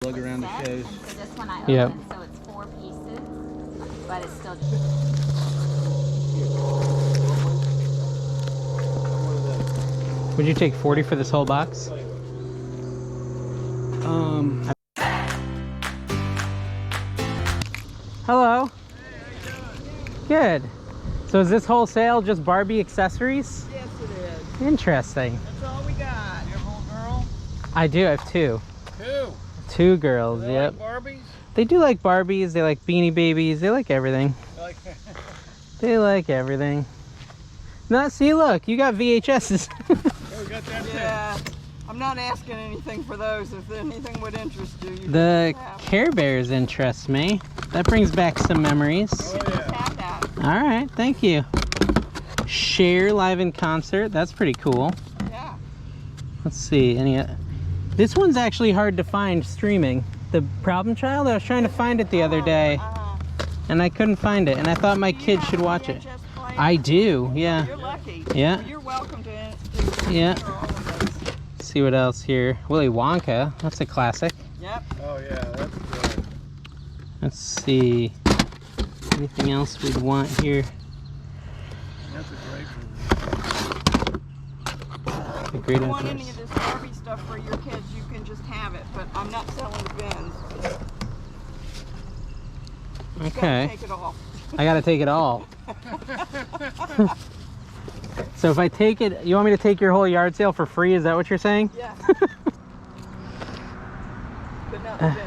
lug around the shows. So this one I opened, so it's 4 pieces, but it's still just... Would you take 40 for this whole box? Hello. Good. So is this wholesale just Barbie accessories? Yes, it is. Interesting. That's all we got. You have a little girl? I do. I have two. Two? Two girls, They yep. like Barbies? They do like Barbies. They like Beanie Babies. They like everything. Like They like everything. No, see, look. You got VHSs. Oh, we got that too. Yeah. I'm not asking anything for those. If anything would interest you, you The can have. Care Bears interest me. That brings back some memories. Oh, yeah. Have that. All right, thank you. Cher live in concert. That's pretty cool. Yeah. Let's see. This one's actually hard to find streaming. The Problem Child. I was trying to find it the other day, and I couldn't find it. And I thought my kids should watch it. I do. Yeah. You're lucky. Yeah. You're welcome to Yeah. for all of those. Let's see what else here. Willy Wonka. That's a classic. Yep. Oh yeah, that's good. Let's see. Anything else we'd want here? That's a great one. A great If you want any interest. of this Barbie stuff for your kids, you can just have it. But I'm not selling the bins. You Okay. gotta take it all. I gotta take it all. So if I take it, you want me to take your whole yard sale for free? Is that what you're saying? Yeah. But not the bins.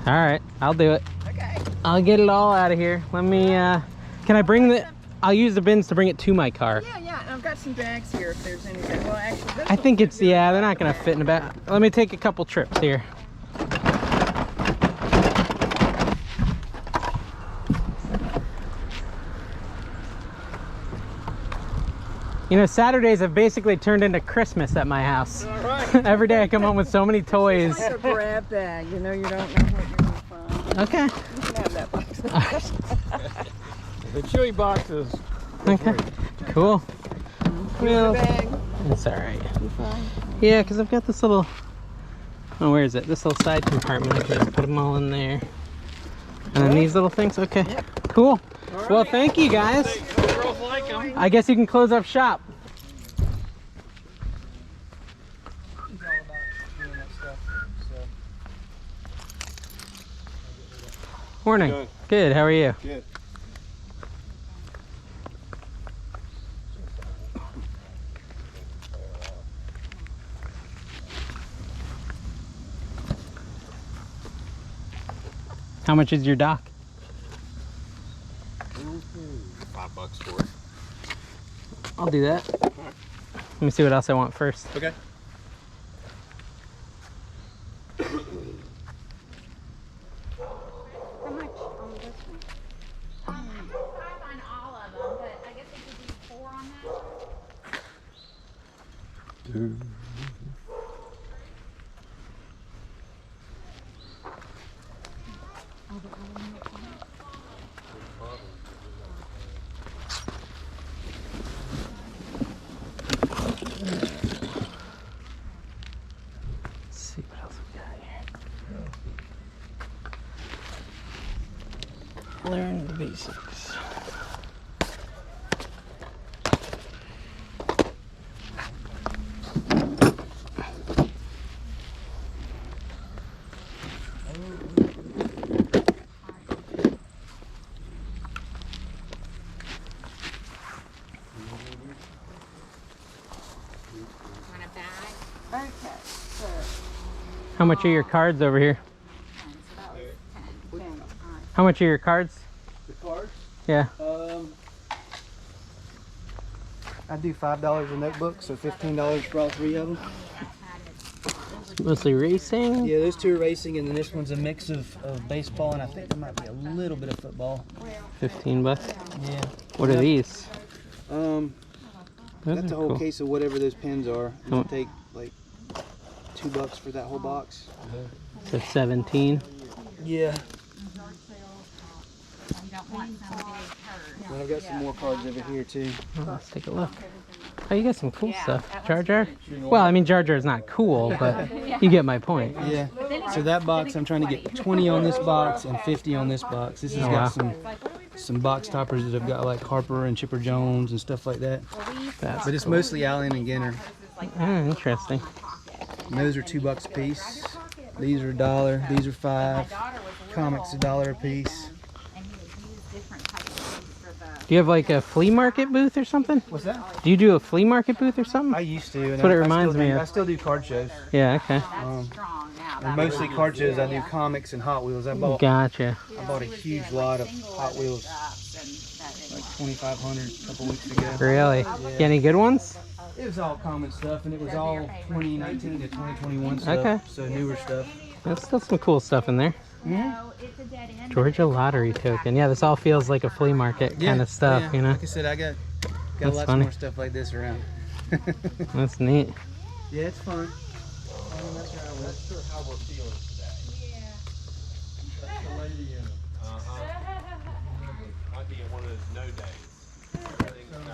All right, I'll do it. Okay. I'll get it all out of here. Let me, can I bring I'll use the bins to bring it to my car. Yeah, yeah. And I've got some bags here if there's anything. Well, actually, this I think will it's, fit yeah, in they're the not gonna bag. fit in the bag. Let me take a couple trips here. You know, Saturdays have basically turned into Christmas at my house. All right. Every day I come home with so many toys. It's like a grab bag. You know, you don't know what you're going to find. Okay. You can have that box. The Chewy boxes. Okay. Cool. Well, Bag. it's all right. You fine? Yeah, because I've got this little, oh, where is it? This little side compartment. I can just put them all in there. And then these little things. Okay. Yep. Cool. Well, thank you guys. Girls like them. I guess you can close up shop. He's all about doing that stuff. Morning. Good. Good. How are you? Good. How much is your dock? $5 for it. I'll do that. Let me see what else I want first. Okay. How much on this one? I can try on all of them, but I guess they could do 4 on that. Let's see what else we got here. Learn the basics. Want a bag? Okay. So, How much are your cards over here? So that was 10. 10. How much are your cards? The cards? Yeah. I do $5 a notebook, so $15 for all 3 of them. Mostly racing. Yeah, those 2 are racing, and then this one's a mix of baseball, and I think there might be a little bit of football. $15. Yeah. What are these? That's Those a are whole cool. case of whatever those pins are. How It'll mu- take like $2 for that whole box. So 17. Yeah. You don't want some big hurt. And I've got some more cards over here too. Oh, let's take a look. Oh, you got some cool stuff. Jar Jar? Well, I mean, Jar Jar is not cool, but you get my point. Yeah. So that box, I'm trying to get 20 on this box and 50 on this box. This has got some box toppers that have got like Harper and Chipper Jones and stuff like that. But it's mostly Allen and Ginner. Interesting. And those are $2 a piece. These are $1. These are $5. Comics $1 a piece. Do you have like a flea market booth or something? What's that? Do you do a flea market booth or something? I used to. That's what it reminds me of. I still do card shows. Yeah, okay. And mostly card shows. I do comics and Hot Wheels. Gotcha. I bought a huge lot of Hot Wheels, like 2,500 a couple weeks ago. Really? Yeah. Get any good ones? It was all common stuff, and it was all 2019 to 2021 stuff. Okay. So newer stuff. There's still some cool stuff in there. Mm-hmm. Georgia lottery token. Yeah, this all feels like a flea market kind of stuff, yeah. you know? Like I said, I got That's lots funny. more stuff like this around. That's neat. Yeah, it's fun. That's sure how we're feeling today. That's the lady in might be one of those no days. Everything's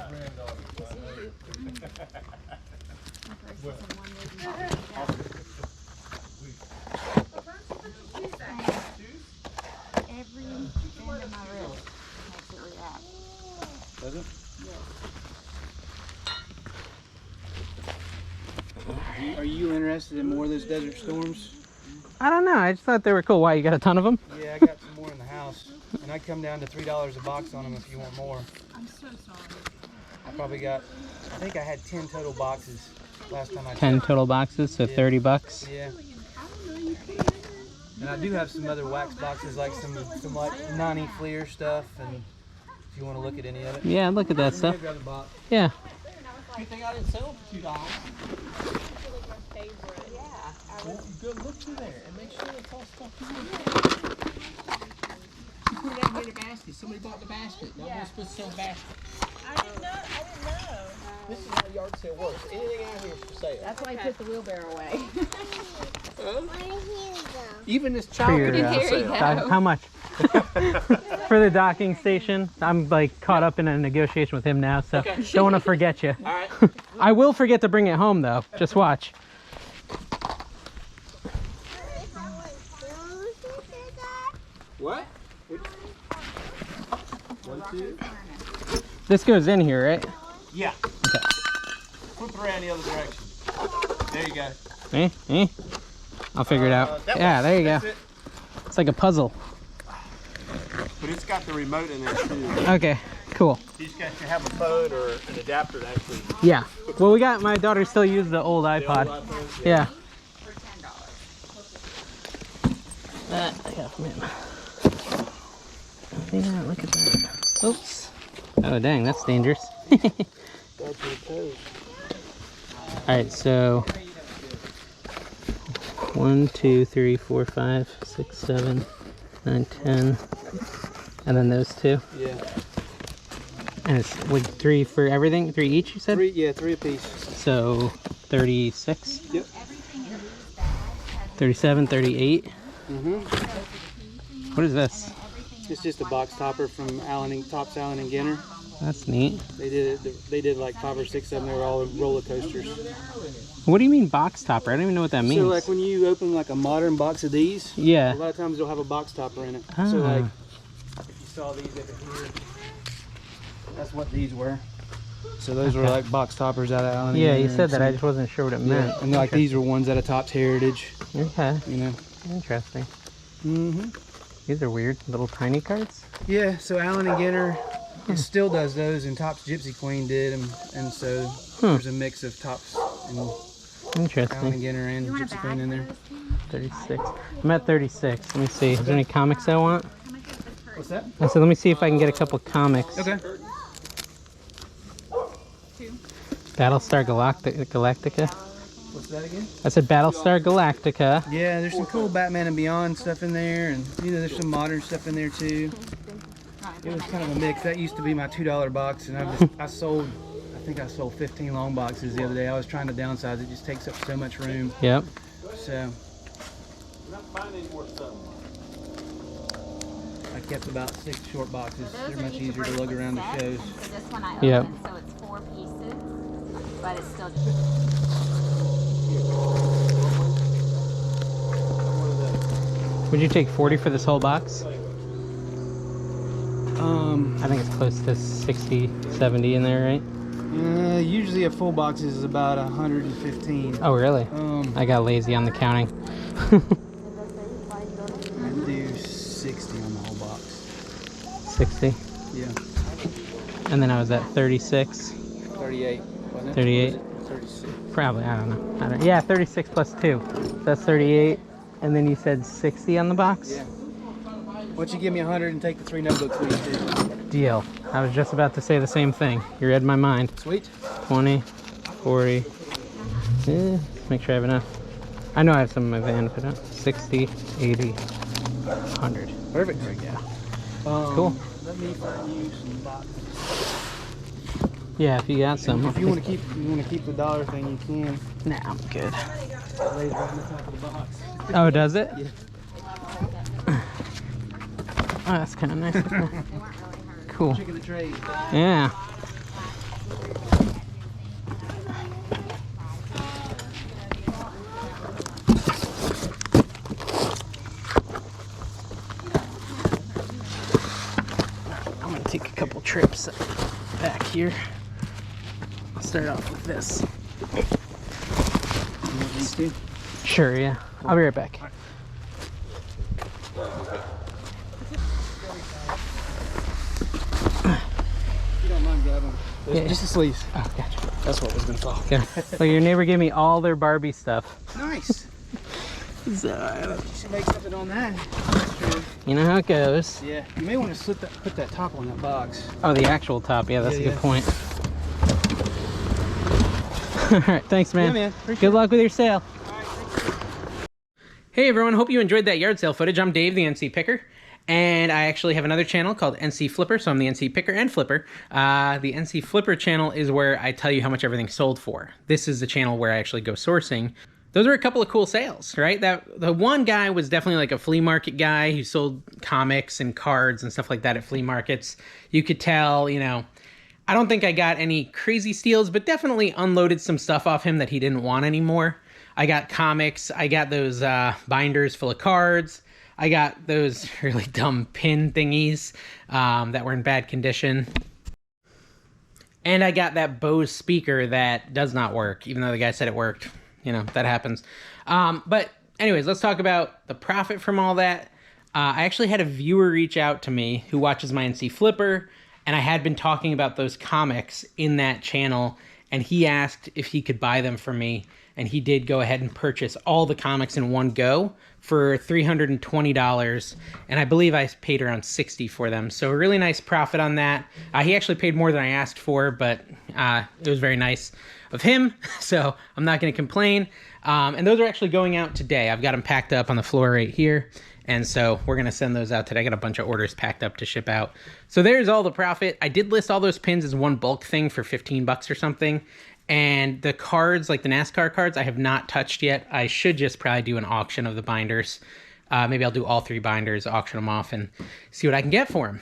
Every bend of my wrist makes it react. Does it? Are you interested in more of those Desert Storms? I don't know. I just thought they were cool. Why, you got a ton of them? Yeah, I got some more in the house. And I'd come down to $3 a box on them if you want more. I'm so sorry. I probably got, I think I had 10 total boxes last time I 10 checked. total boxes, so Yeah. 30 bucks. Yeah. And I do have some other wax boxes, like some like Nani Fleer stuff, and if you want to look at any of it. Yeah, look at that stuff. Maybe grab a box. Yeah. You think I didn't sell them for $2? Well, good look through there and make sure it's all stuff you want. You put it in the basket. Somebody bought the basket. Nobody's supposed to sell a basket. I didn't know. This is how yard sale works. Anything out here is for sale. That's why I put the wheelbarrow away. Even this For child your, can Here you go. how much? For the docking station. I'm like caught up in a negotiation with him now, so don't want to forget you. All right. I will forget to bring it home though. Just watch. What? 1, 2. This goes in here, right? Yeah. Okay. Flip it around the other direction. There you go. I'll figure it out. Yeah, there you go. That's it. It's like a puzzle. But it's got the remote in there too. Okay, cool. You just got to have a phone or an adapter to actually. Yeah. Well, we got, my daughter still uses the old iPod. Yeah. For $10. That I got from him. Yeah, look at that. Oops. Oh, dang, that's dangerous. Alright, so 1, 2, 3, 4, 5, 6, 7, 9, 10. And then those two. Yeah. And it's like 3 for everything? 3 each, you said? 3 a piece. So 36? Yep. 37, 38. Mm-hmm. What is this? It's just a box topper from Tops Allen and Ginner. That's neat. They did like 5 or 6 of them. They were all roller coasters. What do you mean box topper? I don't even know what that means. So like when you open like a modern box of these, Yeah. a lot of times they'll have a box topper in it. Ah. So like if you saw these over here, that's what these were. So those were like box toppers out of Allen. Yeah, and you Ginner said and that. I some- just wasn't sure what it Yeah, meant. and like these are ones out of Tops Heritage. Okay, You know. interesting. Mm-hmm. These are weird, little tiny cards. Yeah. So Allen and Ginner still does those, and Tops Gypsy Queen did, and so there's a mix of Tops and Allen and Interesting. Ginner and You want a Gypsy bag Queen in for there. those? 36. I'm at 36. Let me see. Is there any comics I want? How much is the purse? What's that? I said, let me see if I can get a couple comics. Okay. Battlestar Galactica. What's that again? I said Battlestar Galactica. Yeah, there's some cool Batman and Beyond stuff in there, and there's some modern stuff in there too. It was kind of a mix. That used to be my $2 box, and I think I sold 15 long boxes the other day. I was trying to downsize. It just takes up so much room. Yep. So We're not finding any more stuff. I kept about 6 short boxes. Those They're are much each easier to lug bracelet around the set, shows. and so this one I Yep. opened, so it's 4 pieces but it's still. Would you take 40 for this whole box? I think it's close to 60, 70 in there, right? Usually a full box is about 115. Oh, really? I got lazy on the counting. I'd do 60 on the whole box. 60. Yeah. And then I was at 36. 38, wasn't it? 38. Was it 36. Probably, I don't know. Yeah, 36 plus 2. So that's 38. And then you said 60 on the box? Yeah. Why don't you give me 100 and take the 3 notebooks for you too? Deal. I was just about to say the same thing. You read my mind. Sweet. 20, 40. Make sure I have enough. I know I have some in my van, but 60, 80, 100. Perfect. There we go. Cool. Let me find you some boxes. Yeah, if you got some. If you want to keep the dollar thing, you can. Nah, I'm good. It lays right on the top of the box. Oh, does it? Yeah. Oh, that's kind of nice. Cool. Chicken the tray. Yeah. I'm gonna take a couple trips back here. I'll start off with this. You want these two? Sure, yeah. I'll be right back. If you don't mind grabbing them. Yeah. Just the sleeves. Oh, gotcha. That's what was gonna fall. Yeah. Well, your neighbor gave me all their Barbie stuff. Nice. So, You should make something on that. That's true. you know how it goes. Yeah. You may want to put that top on that box. Oh, the actual top. Yeah, that's Yeah, a good yeah. point. All right, thanks, man. Yeah, man. Appreciate Good luck with your sale. All right, thanks. Hey, everyone. Hope you enjoyed that yard sale footage. I'm Dave, the NC Picker. And I actually have another channel called NC Flipper, so I'm the NC Picker and Flipper. The NC Flipper channel is where I tell you how much everything sold for. This is the channel where I actually go sourcing. Those were a couple of cool sales, right? The one guy was definitely like a flea market guy who sold comics and cards and stuff like that at flea markets. You could tell, you know, I don't think I got any crazy steals, but definitely unloaded some stuff off him that he didn't want anymore. I got comics. I got those binders full of cards. I got those really dumb pin thingies that were in bad condition. And I got that Bose speaker that does not work, even though the guy said it worked. You know, that happens. But anyways, let's talk about the profit from all that. I actually had a viewer reach out to me who watches my NC Flipper, and I had been talking about those comics in that channel, and he asked if he could buy them for me, and he did go ahead and purchase all the comics in one go for $320, and I believe I paid around $60 for them, so a really nice profit on that. He actually paid more than I asked for, but it was very nice of him, so I'm not going to complain. And those are actually going out today. I've got them packed up on the floor right here, and so we're going to send those out today. I got a bunch of orders packed up to ship out. So there's all the profit. I did list all those pins as one bulk thing for 15 bucks or something. And the cards, like the NASCAR cards, I have not touched yet. I should just probably do an auction of the binders. Maybe I'll do all 3 binders, auction them off, and see what I can get for them.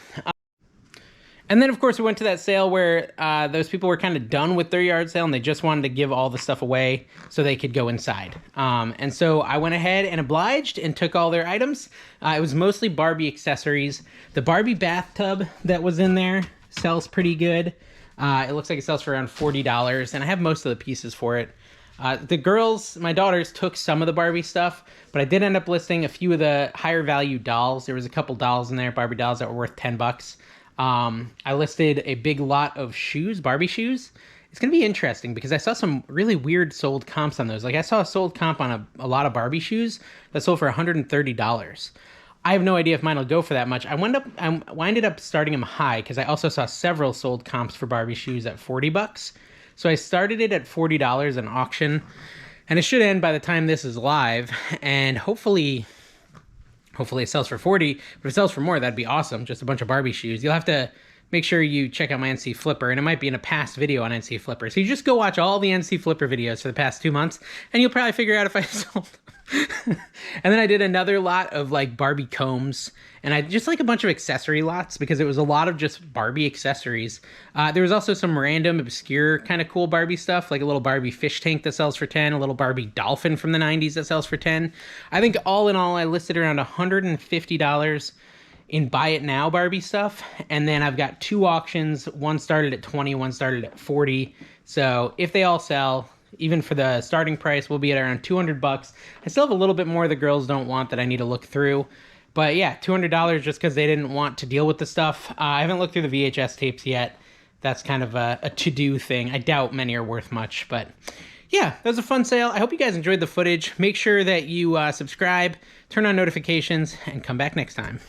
And then, of course, we went to that sale where those people were kind of done with their yard sale, and they just wanted to give all the stuff away so they could go inside. And so I went ahead and obliged and took all their items. It was mostly Barbie accessories. The Barbie bathtub that was in there sells pretty good. It looks like it sells for around $40, and I have most of the pieces for it. The girls, my daughters, took some of the Barbie stuff, but I did end up listing a few of the higher value dolls. There was a couple dolls in there, Barbie dolls, that were worth 10 bucks. I listed a big lot of shoes, Barbie shoes. It's going to be interesting because I saw some really weird sold comps on those. Like I saw a sold comp on a lot of Barbie shoes that sold for $130. I have no idea if mine will go for that much. I ended up starting them high because I also saw several sold comps for Barbie shoes at 40 bucks. So I started it at $40 in auction, and it should end by the time this is live, and hopefully it sells for 40. But if it sells for more, that'd be awesome. Just a bunch of Barbie shoes. You'll have to make sure you check out my NC Flipper, and it might be in a past video on NC Flipper. So you just go watch all the NC Flipper videos for the past 2 months, and you'll probably figure out if I sold them. And then I did another lot of like Barbie combs, and I just like a bunch of accessory lots because it was a lot of just Barbie accessories. There was also some random obscure kind of cool Barbie stuff, like a little Barbie fish tank that sells for 10, a little Barbie dolphin from the 90s that sells for 10. I think all in all I listed around $150 in buy it now Barbie stuff, and then I've got 2 auctions. One started at 20, one started at 40. So if they all sell, even for the starting price, we'll be at around $200. I still have a little bit more the girls don't want that I need to look through. But yeah, $200 just because they didn't want to deal with the stuff. I haven't looked through the VHS tapes yet. That's kind of a to-do thing. I doubt many are worth much, but yeah, that was a fun sale. I hope you guys enjoyed the footage. Make sure that you subscribe, turn on notifications, and come back next time.